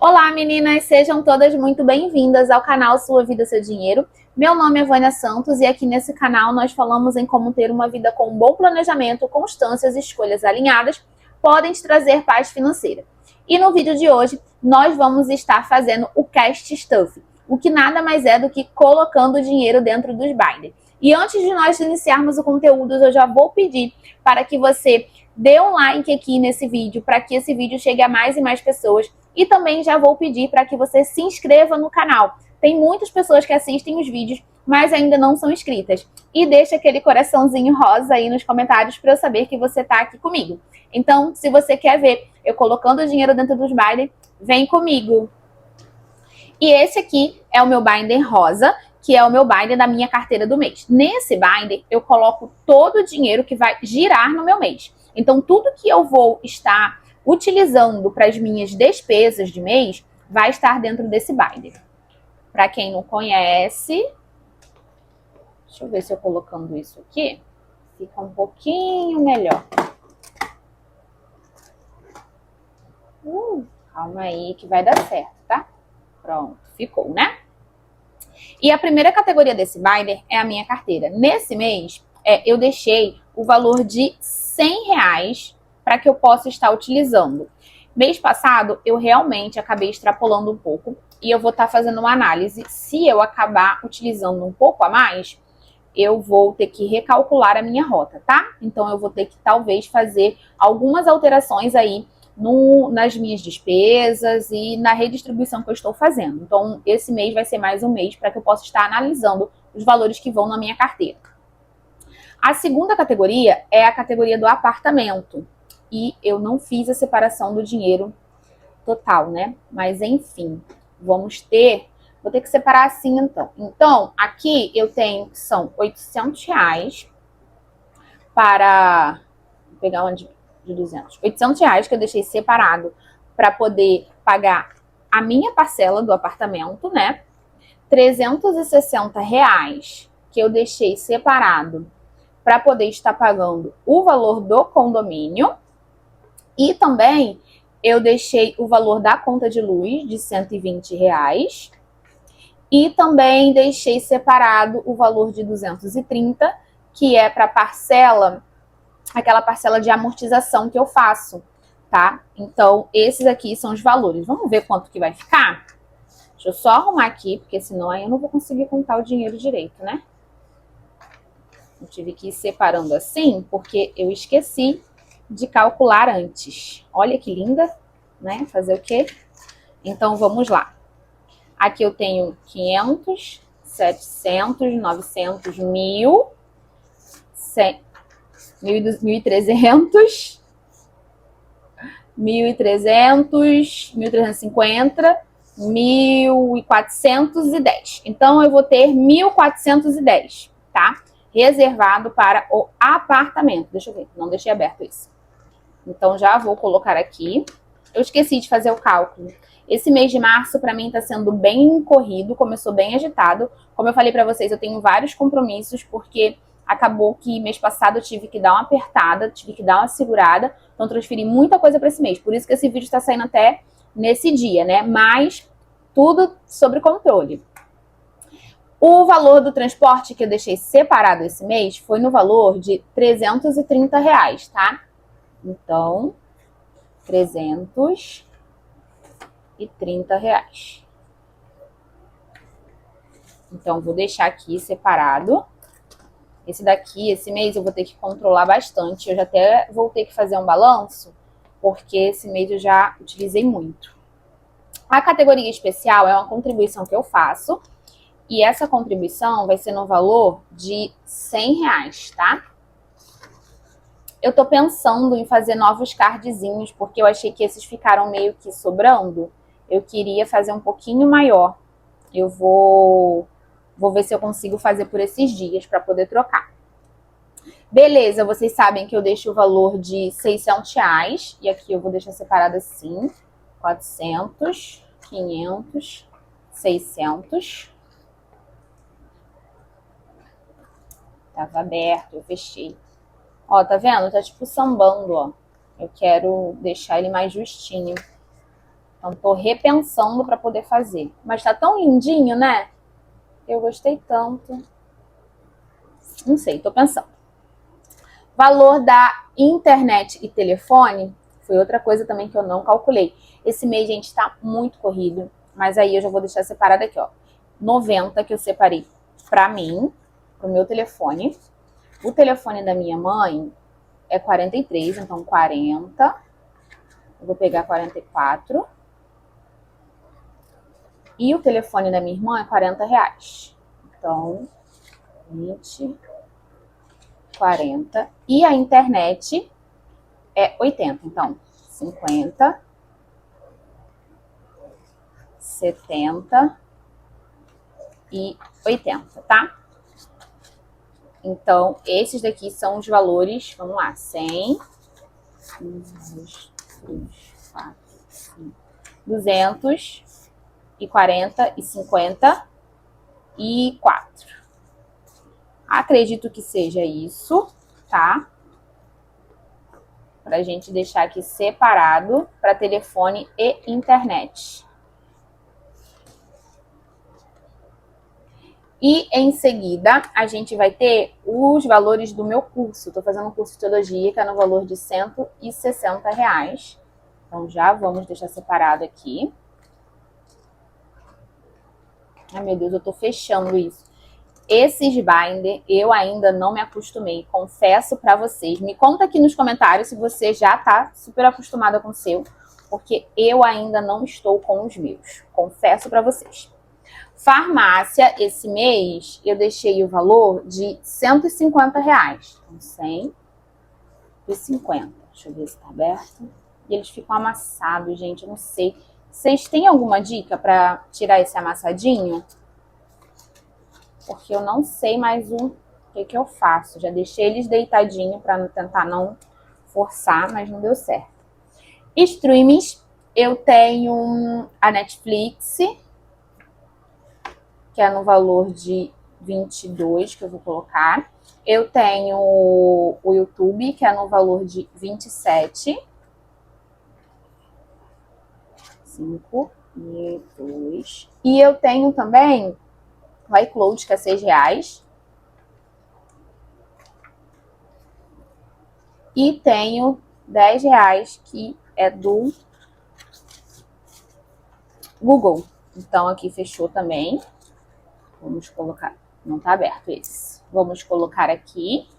Olá, meninas! Sejam todas muito bem-vindas ao canal Sua Vida, Seu Dinheiro. Meu nome é Vânia Santos e aqui nesse canal nós falamos em como ter uma vida com bom planejamento, constâncias e escolhas alinhadas podem te trazer paz financeira. E no vídeo de hoje nós vamos estar fazendo o Cash Stuff, o que nada mais é do que colocando dinheiro dentro dos binders. E antes de nós iniciarmos o conteúdo, eu já vou pedir para que você dê um like aqui nesse vídeo, para que esse vídeo chegue a mais e mais pessoas. E também já vou pedir para que você se inscreva no canal. Tem muitas pessoas que assistem os vídeos, mas ainda não são inscritas. E deixa aquele coraçãozinho rosa aí nos comentários para eu saber que você está aqui comigo. Então, se você quer ver eu colocando o dinheiro dentro dos binders, vem comigo. E esse aqui é o meu binder rosa, que é o meu binder da minha carteira do mês. Nesse binder, eu coloco todo o dinheiro que vai girar no meu mês. Então, tudo que eu vou estar utilizando para as minhas despesas de mês vai estar dentro desse binder. Para quem não conhece, deixa eu ver se eu colocando isso aqui fica um pouquinho melhor. Calma aí que vai dar certo, tá? Pronto, ficou, né? E a primeira categoria desse binder é a minha carteira. Nesse mês, eu deixei o valor de R$100 para que eu possa estar utilizando. Mês passado, eu realmente acabei extrapolando um pouco e eu vou estar fazendo uma análise. Se eu acabar utilizando um pouco a mais, eu vou ter que recalcular a minha rota, tá? Então, eu vou ter que talvez fazer algumas alterações aí nas minhas despesas e na redistribuição que eu estou fazendo. Então, esse mês vai ser mais um mês para que eu possa estar analisando os valores que vão na minha carteira. A segunda categoria é a categoria do apartamento. E eu não fiz a separação do dinheiro total, né? Mas, enfim, vou ter que separar assim, então. Então, aqui eu tenho, são R$800 para... Vou pegar uma de 200. R$800 que eu deixei separado para poder pagar a minha parcela do apartamento, né? R$360 que eu deixei separado para poder estar pagando o valor do condomínio. E também eu deixei o valor da conta de luz de R$120. E também deixei separado o valor de 230, que é para parcela, aquela parcela de amortização que eu faço, tá? Então, esses aqui são os valores. Vamos ver quanto que vai ficar? Deixa eu só arrumar aqui, porque senão aí eu não vou conseguir contar o dinheiro direito, né? Eu tive que ir separando assim, porque eu esqueci de calcular antes. Olha que linda, né? Fazer o quê? Então, vamos lá. Aqui eu tenho 500, 700, 900, 1.000, 1.300, 1.300, 1.350, 1.410. Então, eu vou ter 1.410, tá? Reservado para o apartamento. Deixa eu ver, não deixei aberto isso. Então, já vou colocar aqui. Eu esqueci de fazer o cálculo. Esse mês de março, para mim, tá sendo bem corrido, começou bem agitado. Como eu falei para vocês, eu tenho vários compromissos, porque acabou que mês passado eu tive que dar uma apertada, tive que dar uma segurada, então transferi muita coisa para esse mês. Por isso que esse vídeo está saindo até nesse dia, né? Mas tudo sobre controle. O valor do transporte que eu deixei separado esse mês foi no valor de R$330, tá? Então, R$330. Então, vou deixar aqui separado. Esse daqui, esse mês, eu vou ter que controlar bastante. Eu já até vou ter que fazer um balanço, porque esse mês eu já utilizei muito. A categoria especial é uma contribuição que eu faço. E essa contribuição vai ser no valor de R$100, tá? Eu tô pensando em fazer novos cardzinhos, porque eu achei que esses ficaram meio que sobrando. Eu queria fazer um pouquinho maior. Eu vou ver se eu consigo fazer por esses dias para poder trocar. Beleza, vocês sabem que eu deixo o valor de R$600. E aqui eu vou deixar separado assim. 400, 500, 600. Tava aberto, eu fechei. Ó, tá vendo? Tá tipo sambando, ó. Eu quero deixar ele mais justinho. Então, tô repensando para poder fazer. Mas tá tão lindinho, né? Eu gostei tanto. Não sei, tô pensando. Valor da internet e telefone foi outra coisa também que eu não calculei. Esse mês, gente, tá muito corrido. Mas aí eu já vou deixar separado aqui, ó. 90 que eu separei pra mim, pro meu telefone. O telefone da minha mãe é 43, então 40. Eu vou pegar 44. E o telefone da minha irmã é 40 reais. Então, 20, 40. E a internet é 80. Então, 50, 70 e 80, tá? Então, esses daqui são os valores, vamos lá, 100, 1, 2, 3, 4, 5, 240 e 54. Acredito que seja isso, tá? Pra gente deixar aqui separado para telefone e internet. E em seguida, a gente vai ter os valores do meu curso. Estou fazendo um curso de teologia que é no valor de R$160. Então, já vamos deixar separado aqui. Ai, meu Deus, eu estou fechando isso. Esses binder, eu ainda não me acostumei, confesso para vocês. Me conta aqui nos comentários se você já está super acostumada com o seu, porque eu ainda não estou com os meus. Confesso para vocês. Farmácia, esse mês, eu deixei o valor de R$150. Então, 150. Deixa eu ver se tá aberto. E eles ficam amassados, gente, eu não sei. Vocês têm alguma dica para tirar esse amassadinho? Porque eu não sei mais o que eu faço. Já deixei eles deitadinho para tentar não forçar, mas não deu certo. Streamings, eu tenho a Netflix, que é no valor de 22, que eu vou colocar. Eu tenho o YouTube, que é no valor de 27. 5 e 2. E eu tenho também o iCloud, que é R$6. E tenho R$10, que é do Google. Então, aqui fechou também. Vamos colocar, não tá aberto esse. Vamos colocar aqui.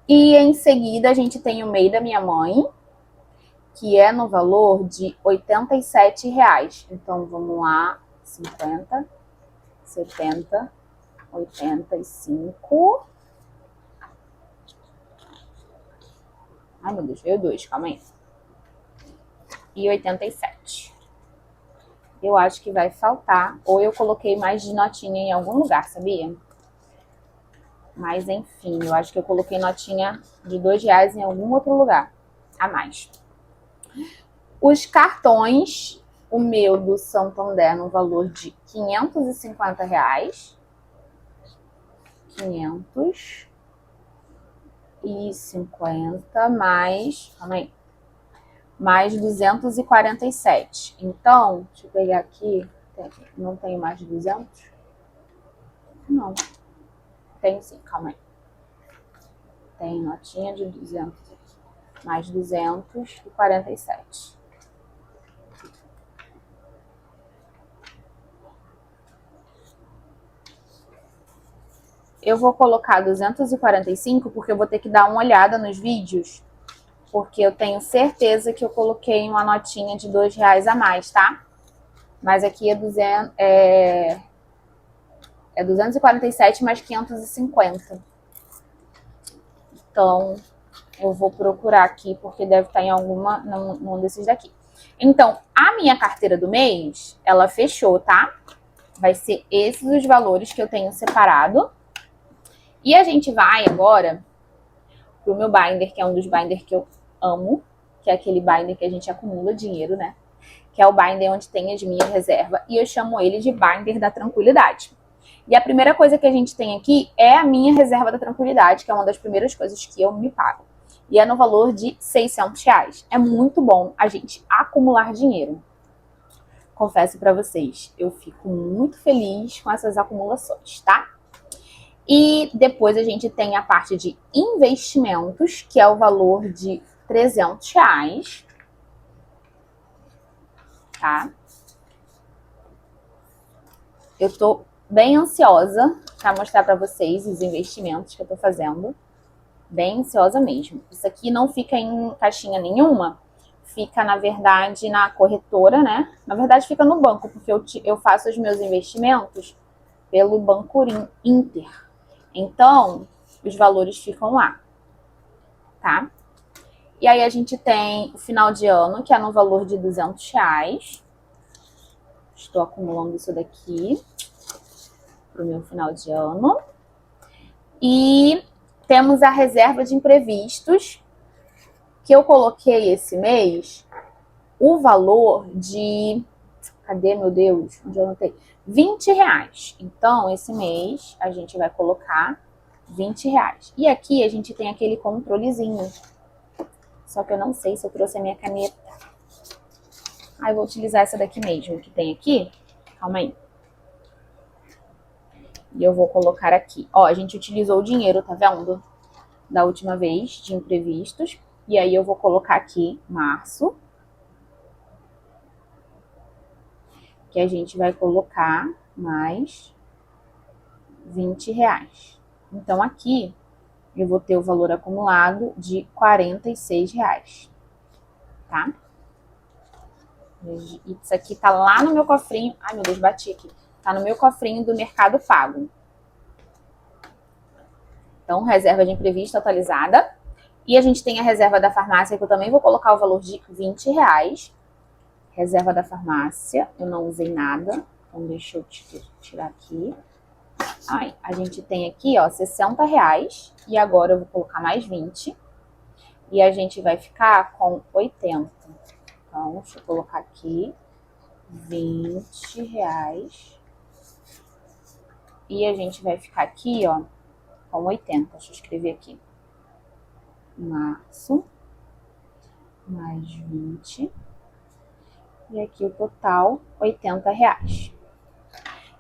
E em seguida a gente tem o MEI da minha mãe, que é no valor de R$87. Então vamos lá, 50, 70, 85. Ai, meu Deus, veio 2, calma aí. E 87. Eu acho que vai faltar, ou eu coloquei mais de notinha em algum lugar, sabia? Mas enfim, eu acho que eu coloquei notinha de R$2 em algum outro lugar a mais. Os cartões, o meu do Santander no valor de R$550. 550 mais, calma aí, mais 247. Então, deixa eu pegar aqui, não tenho mais de 200? Não. Tenho sim, calma aí. Tem notinha de 200 aqui. Mais 247. Eu vou colocar 245 porque eu vou ter que dar uma olhada nos vídeos. Porque eu tenho certeza que eu coloquei uma notinha de R$2 a mais, tá? Mas aqui é 247 mais 550. Então, eu vou procurar aqui, porque deve estar em num desses daqui. Então, a minha carteira do mês, ela fechou, tá? Vai ser esses os valores que eu tenho separado. E a gente vai agora pro meu binder, que é um dos binders que eu amo, que é aquele binder que a gente acumula dinheiro, né? Que é o binder onde tem as minhas reservas. E eu chamo ele de binder da tranquilidade. E a primeira coisa que a gente tem aqui é a minha reserva da tranquilidade, que é uma das primeiras coisas que eu me pago. e é no valor de R$ 600. É muito bom a gente acumular dinheiro. Confesso para vocês, eu fico muito feliz com essas acumulações, tá? E depois a gente tem a parte de investimentos, que é o valor de R$ 300, tá? Eu tô bem ansiosa para mostrar para vocês os investimentos que eu tô fazendo. Bem ansiosa mesmo. Isso aqui não fica em caixinha nenhuma, fica, na verdade, na corretora, né? Na verdade, fica no banco, porque eu faço os meus investimentos pelo Banco Inter. Então, os valores ficam lá, tá? E aí a gente tem o final de ano, que é no valor de R$ 200. Estou acumulando isso daqui para o meu final de ano. E temos a reserva de imprevistos, que eu coloquei esse mês o valor de... Cadê, meu Deus? Onde eu anotei? R$ 20. Então, esse mês a gente vai colocar R$ 20. E aqui a gente tem aquele controlezinho. Só que eu não sei se eu trouxe a minha caneta. Eu vou utilizar essa daqui mesmo, que tem aqui. Calma aí. E eu vou colocar aqui. Ó, a gente utilizou o dinheiro, tá vendo? Da última vez, de imprevistos. E aí eu vou colocar aqui março. Que a gente vai colocar mais R$ 20. Então, aqui eu vou ter o valor acumulado de R$ 46, tá? Isso aqui tá lá no meu cofrinho. Ai, meu Deus, bati aqui. Tá no meu cofrinho do Mercado Pago. Então, reserva de imprevisto atualizada. E a gente tem a reserva da farmácia, que eu também vou colocar o valor de R$ 20. Reserva da farmácia, eu não usei nada. Então, deixa eu tirar aqui. A gente tem aqui, ó, R$ 60. E agora eu vou colocar mais 20. E a gente vai ficar com 80. Então, deixa eu colocar aqui. R$ 20. E a gente vai ficar aqui, ó, com 80. Deixa eu escrever aqui. Março. Mais 20. E aqui o total, R$ 80.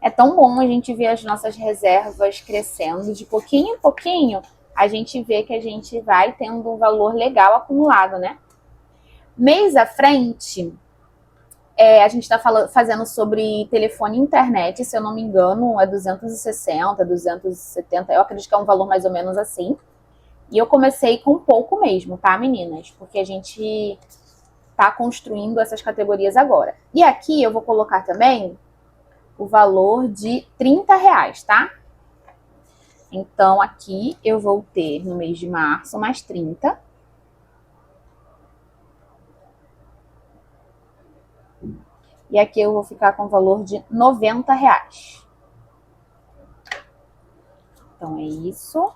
É tão bom a gente ver as nossas reservas crescendo. De pouquinho em pouquinho, a gente vê que a gente vai tendo um valor legal acumulado, né? Mês à frente, a gente está fazendo sobre telefone e internet, se eu não me engano, é 260, 270, eu acredito que é um valor mais ou menos assim. E eu comecei com pouco mesmo, tá, meninas? Porque a gente tá construindo essas categorias agora. E aqui eu vou colocar também o valor de R$ 30, tá? Então, aqui eu vou ter no mês de março mais 30. E aqui eu vou ficar com o valor de R$ 90. Então, é isso.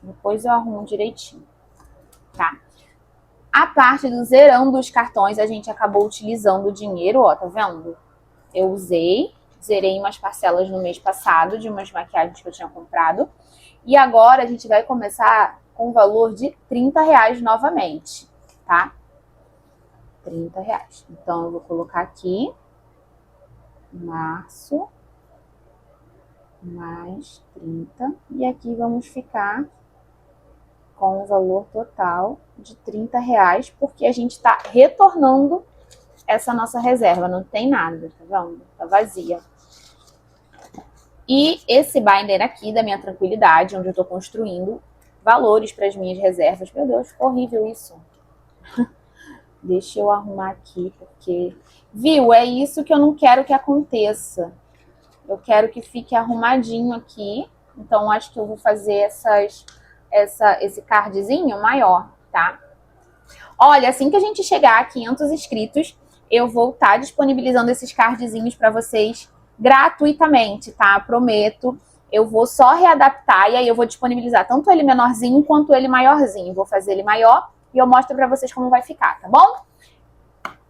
Depois eu arrumo direitinho, tá? A parte do zerando os cartões, a gente acabou utilizando o dinheiro, ó, tá vendo? Eu zerei umas parcelas no mês passado de umas maquiagens que eu tinha comprado. E agora a gente vai começar com o valor de R$ 30 novamente, tá? R$ 30. Então, eu vou colocar aqui, março, mais 30. E aqui vamos ficar com o valor total de R$ 30, porque a gente está retornando essa nossa reserva. Não tem nada, tá vendo? Tá vazia. E esse binder aqui da minha tranquilidade, onde eu tô construindo valores para as minhas reservas. Meu Deus, ficou horrível isso. Deixa eu arrumar aqui, porque... Viu? É isso que eu não quero que aconteça. Eu quero que fique arrumadinho aqui. Então, acho que eu vou fazer esse cardzinho maior, tá? Olha, assim que a gente chegar a 500 inscritos, eu vou estar disponibilizando esses cardzinhos para vocês gratuitamente, tá? Prometo. Eu vou só readaptar e aí eu vou disponibilizar tanto ele menorzinho quanto ele maiorzinho. Vou fazer ele maior e eu mostro para vocês como vai ficar, tá bom?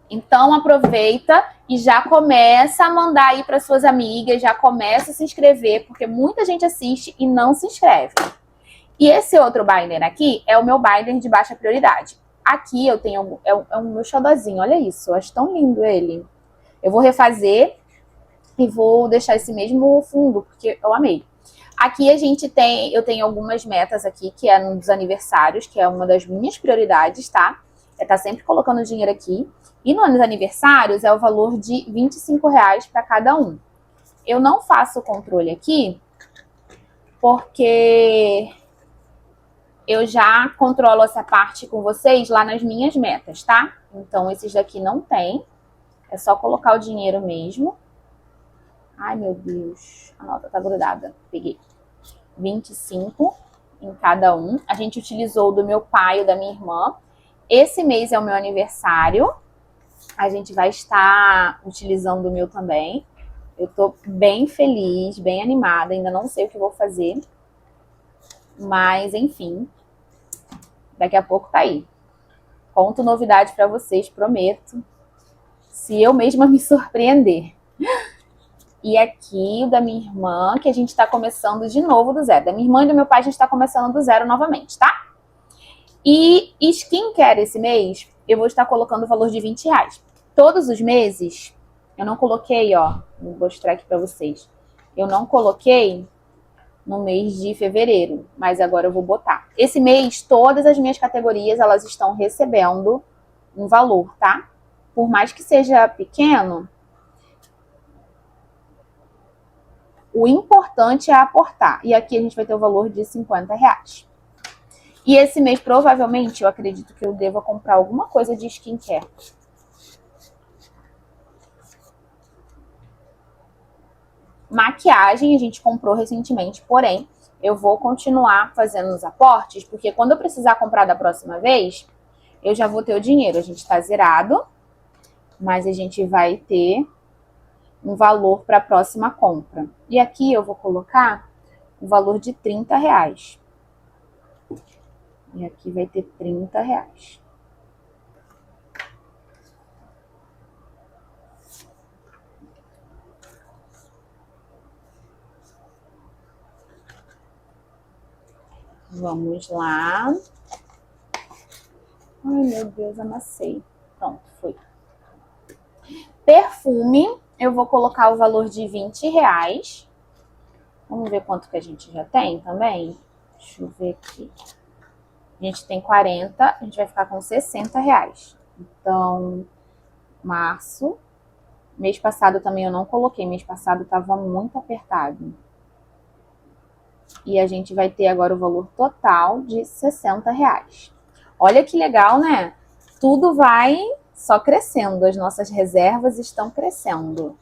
Então aproveita e já começa a mandar aí para suas amigas, já começa a se inscrever, porque muita gente assiste e não se inscreve. E esse outro binder aqui é o meu binder de baixa prioridade. Aqui eu tenho, é um meu xodozinho, olha isso, eu acho tão lindo ele. Eu vou refazer e vou deixar esse mesmo fundo, porque eu amei. Aqui a gente tem, eu tenho algumas metas aqui, que é nos aniversários, que é uma das minhas prioridades, tá? É estar sempre colocando dinheiro aqui. E nos aniversários é o valor de R$ 25 para cada um. Eu não faço o controle aqui, porque eu já controlo essa parte com vocês lá nas minhas metas, tá? Então, esses daqui não tem. É só colocar o dinheiro mesmo. Ai, meu Deus. A nota tá grudada. Peguei. 25 em cada um. A gente utilizou do meu pai e da minha irmã. Esse mês é o meu aniversário. A gente vai estar utilizando o meu também. Eu tô bem feliz, bem animada. Ainda não sei o que vou fazer. Mas, enfim. Daqui a pouco tá aí. Conto novidade pra vocês, prometo. Se eu mesma me surpreender. E aqui o da minha irmã, que a gente tá começando de novo do zero. Da minha irmã e do meu pai a gente tá começando do zero novamente, tá? E skincare esse mês, eu vou estar colocando o valor de R$ 20. Todos os meses, eu não coloquei, ó. Vou mostrar aqui pra vocês. Eu não coloquei no mês de fevereiro, mas agora eu vou botar. Esse mês, todas as minhas categorias, elas estão recebendo um valor, tá? Por mais que seja pequeno, o importante é aportar. E aqui a gente vai ter o valor de R$ 50. E esse mês, provavelmente, eu acredito que eu deva comprar alguma coisa de skincare. Maquiagem a gente comprou recentemente, porém, eu vou continuar fazendo os aportes, porque quando eu precisar comprar da próxima vez, eu já vou ter o dinheiro. A gente tá zerado, mas a gente vai ter um valor para a próxima compra. E aqui eu vou colocar o valor de R$ 30. E aqui vai ter R$ 30. Vamos lá. Ai, meu Deus, amassei. Pronto, foi. Perfume, eu vou colocar o valor de R$ 20. Vamos ver quanto que a gente já tem também? Deixa eu ver aqui. A gente tem 40, a gente vai ficar com R$ 60. Então, março. Mês passado também eu não coloquei, mês passado estava muito apertado. E a gente vai ter agora o valor total de R$ 60. Olha que legal, né? Tudo vai só crescendo, as nossas reservas estão crescendo.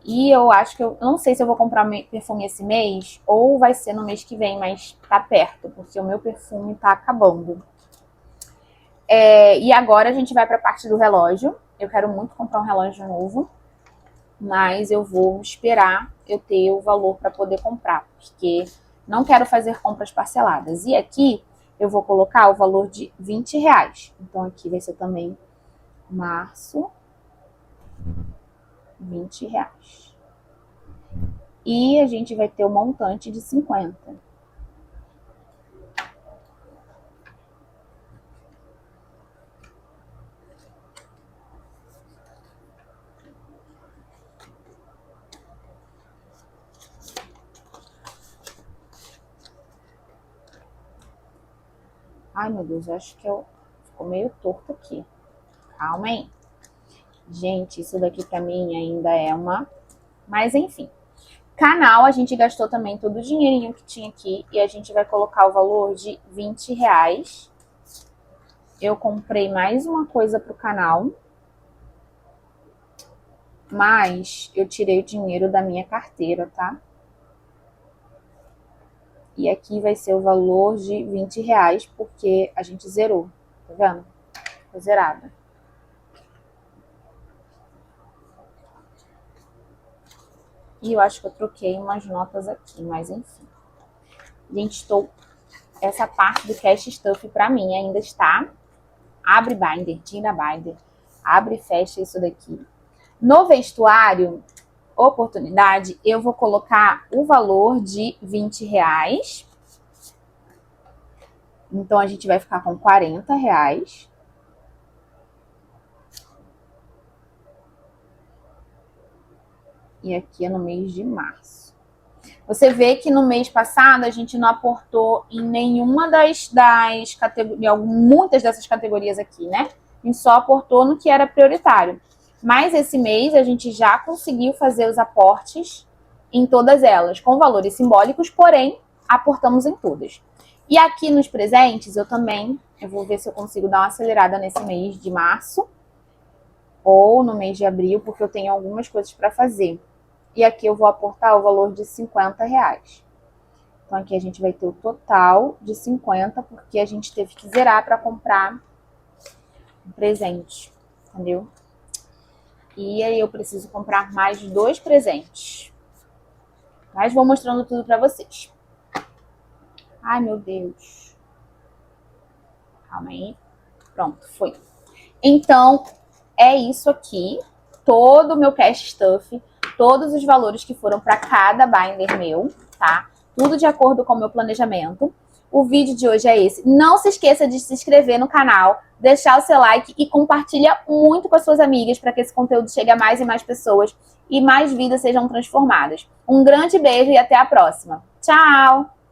E eu acho que eu não sei se eu vou comprar perfume esse mês ou vai ser no mês que vem, mas tá perto, porque o meu perfume tá acabando. E agora a gente vai para a parte do relógio. Eu quero muito comprar um relógio novo, mas eu vou esperar eu ter o valor para poder comprar, porque não quero fazer compras parceladas. E aqui eu vou colocar o valor de R$ 20. Então aqui vai ser também março, R$ 20. E a gente vai ter o montante de 50. Ai, meu Deus, eu acho que ficou meio torto aqui. Calma aí. Gente, isso daqui pra mim ainda é uma... Mas enfim. Canal, a gente gastou também todo o dinheirinho que tinha aqui. E a gente vai colocar o valor de R$ 20. Eu comprei mais uma coisa pro canal. Mas eu tirei o dinheiro da minha carteira, tá? E aqui vai ser o valor de R$ 20, porque a gente zerou. Tá vendo? Ficou zerada. E eu acho que eu troquei umas notas aqui, mas enfim. Gente, essa parte do Cash Stuff pra mim ainda está. Abre binder, tira binder. Abre e fecha isso daqui. No vestuário, oportunidade, eu vou colocar o valor de R$20. Então, a gente vai ficar com R$40. E aqui é no mês de março. Você vê que no mês passado a gente não aportou em nenhuma das categorias, muitas dessas categorias aqui, né? A gente só aportou no que era prioritário. Mas esse mês a gente já conseguiu fazer os aportes em todas elas, com valores simbólicos, porém, aportamos em todas. E aqui nos presentes, eu vou ver se eu consigo dar uma acelerada nesse mês de março ou no mês de abril, porque eu tenho algumas coisas para fazer. E aqui eu vou aportar o valor de R$50. Então aqui a gente vai ter o total de 50, porque a gente teve que zerar para comprar um presente, entendeu? E aí eu preciso comprar mais 2 presentes. Mas vou mostrando tudo para vocês. Ai, meu Deus. Calma aí. Pronto, foi. Então, é isso aqui. Todo o meu cash stuff, todos os valores que foram para cada binder meu, tá? Tudo de acordo com o meu planejamento. O vídeo de hoje é esse. Não se esqueça de se inscrever no canal, deixar o seu like e compartilha muito com as suas amigas para que esse conteúdo chegue a mais e mais pessoas e mais vidas sejam transformadas. Um grande beijo e até a próxima. Tchau!